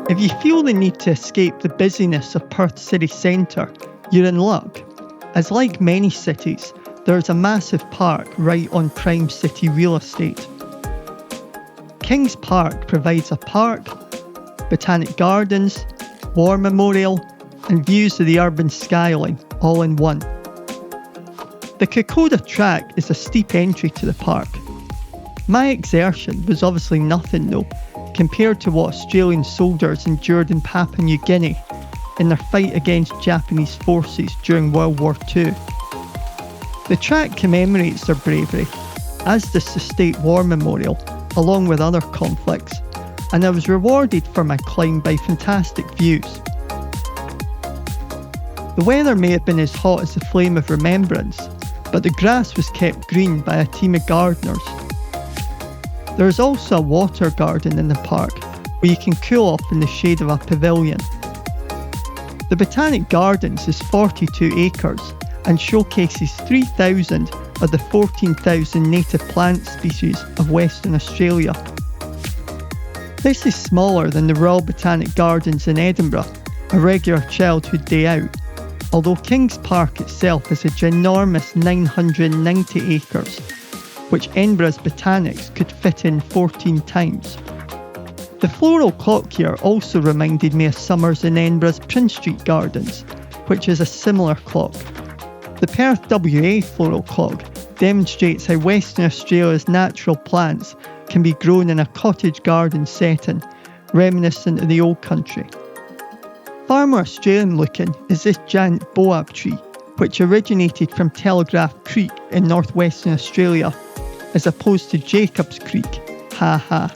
If you feel the need to escape the busyness of Perth city centre, you're in luck, as like many cities, there is a massive park right on prime city real estate. Kings Park provides a park, botanic gardens, war memorial, and views of the urban skyline all in one. The Kokoda track is a steep entry to the park. My exertion was obviously nothing though, compared to what Australian soldiers endured in Papua New Guinea in their fight against Japanese forces during World War II. The track commemorates their bravery, as does the State War Memorial, along with other conflicts, and I was rewarded for my climb by fantastic views. The weather may have been as hot as the flame of remembrance, but the grass was kept green by a team of gardeners. There is also a water garden in the park where you can cool off in the shade of a pavilion. The Botanic Gardens is 42 acres and showcases 3,000 of the 14,000 native plant species of Western Australia. This is smaller than the Royal Botanic Gardens in Edinburgh, a regular childhood day out, although Kings Park itself is a ginormous 990 acres, which Edinburgh's botanics could fit in 14 times. The floral clock here also reminded me of summers in Edinburgh's Prince Street Gardens, which is a similar clock. The Perth WA floral clock demonstrates how Western Australia's natural plants can be grown in a cottage garden setting, reminiscent of the old country. Far more Australian looking is this giant boab tree, which originated from Telegraph Creek in northwestern Australia, as opposed to Jacobs Creek, ha ha.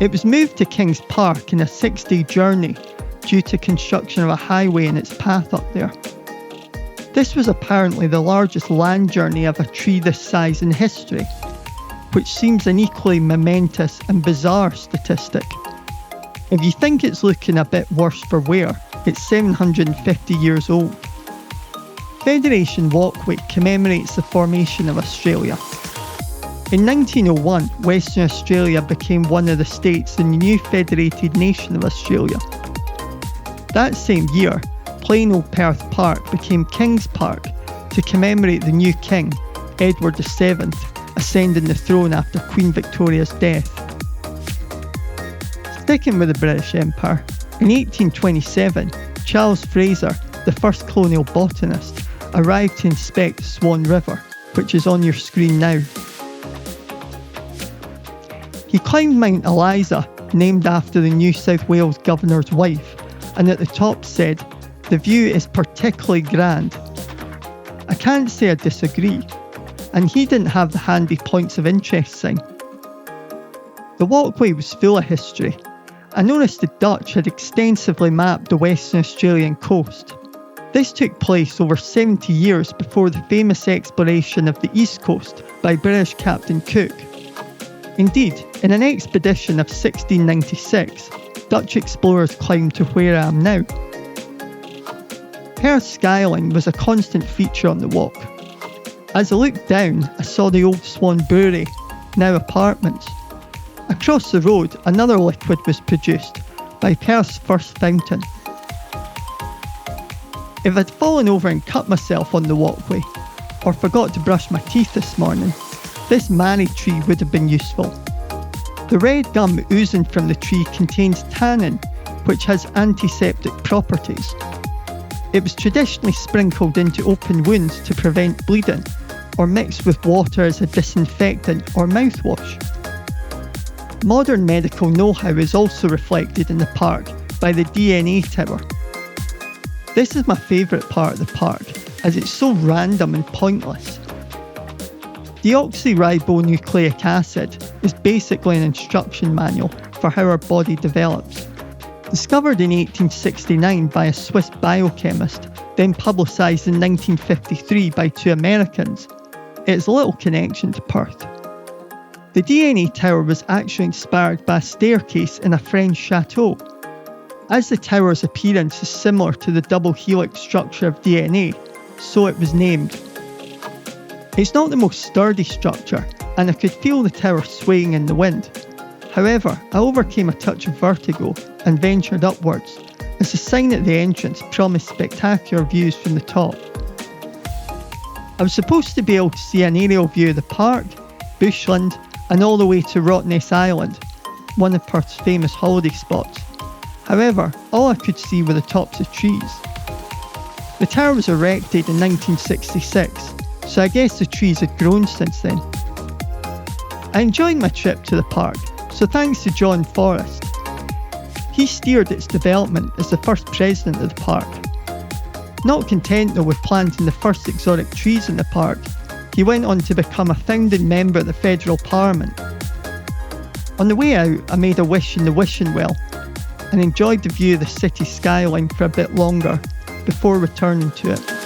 It was moved to Kings Park in a 6-day journey due to construction of a highway in its path up there. This was apparently the largest land journey of a tree this size in history, which seems an equally momentous and bizarre statistic. If you think it's looking a bit worse for wear, it's 750 years old. Federation Walkway commemorates the formation of Australia. In 1901, Western Australia became one of the states in the new federated nation of Australia. That same year, plain old Perth Park became Kings Park to commemorate the new king, Edward VII, ascending the throne after Queen Victoria's death. Sticking with the British Empire, in 1827, Charles Fraser, the first colonial botanist, arrived to inspect the Swan River, which is on your screen now. He climbed Mount Eliza, named after the New South Wales governor's wife, and at the top said, "The view is particularly grand." I can't say I disagree, and he didn't have the handy points of interest sign. The walkway was full of history. I noticed the Dutch had extensively mapped the Western Australian coast. This took place over 70 years before the famous exploration of the East Coast by British Captain Cook. Indeed, in an expedition of 1696, Dutch explorers climbed to where I am now. Perth's skyline was a constant feature on the walk. As I looked down, I saw the old Swan Brewery, now apartments. Across the road, another liquid was produced by Perth's first fountain. If I'd fallen over and cut myself on the walkway, or forgot to brush my teeth this morning, this mani tree would have been useful. The red gum oozing from the tree contains tannin, which has antiseptic properties. It was traditionally sprinkled into open wounds to prevent bleeding, or mixed with water as a disinfectant or mouthwash. Modern medical know-how is also reflected in the park by the DNA tower. This is my favourite part of the park, as it's so random and pointless. Deoxyribonucleic acid is basically an instruction manual for how our body develops. Discovered in 1869 by a Swiss biochemist, then publicised in 1953 by two Americans, it has little connection to Perth. The DNA tower was actually inspired by a staircase in a French chateau. As the tower's appearance is similar to the double helix structure of DNA, so it was named. It's not the most sturdy structure, and I could feel the tower swaying in the wind. However, I overcame a touch of vertigo and ventured upwards, as the sign at the entrance promised spectacular views from the top. I was supposed to be able to see an aerial view of the park, bushland, and all the way to Rottnest Island, one of Perth's famous holiday spots. However, all I could see were the tops of trees. The tower was erected in 1966, so I guess the trees had grown since then. I enjoyed my trip to the park, so thanks to John Forrest. He steered its development as the first president of the park. Not content though with planting the first exotic trees in the park, he went on to become a founding member of the federal parliament. On the way out, I made a wish in the wishing well and enjoyed the view of the city skyline for a bit longer before returning to it.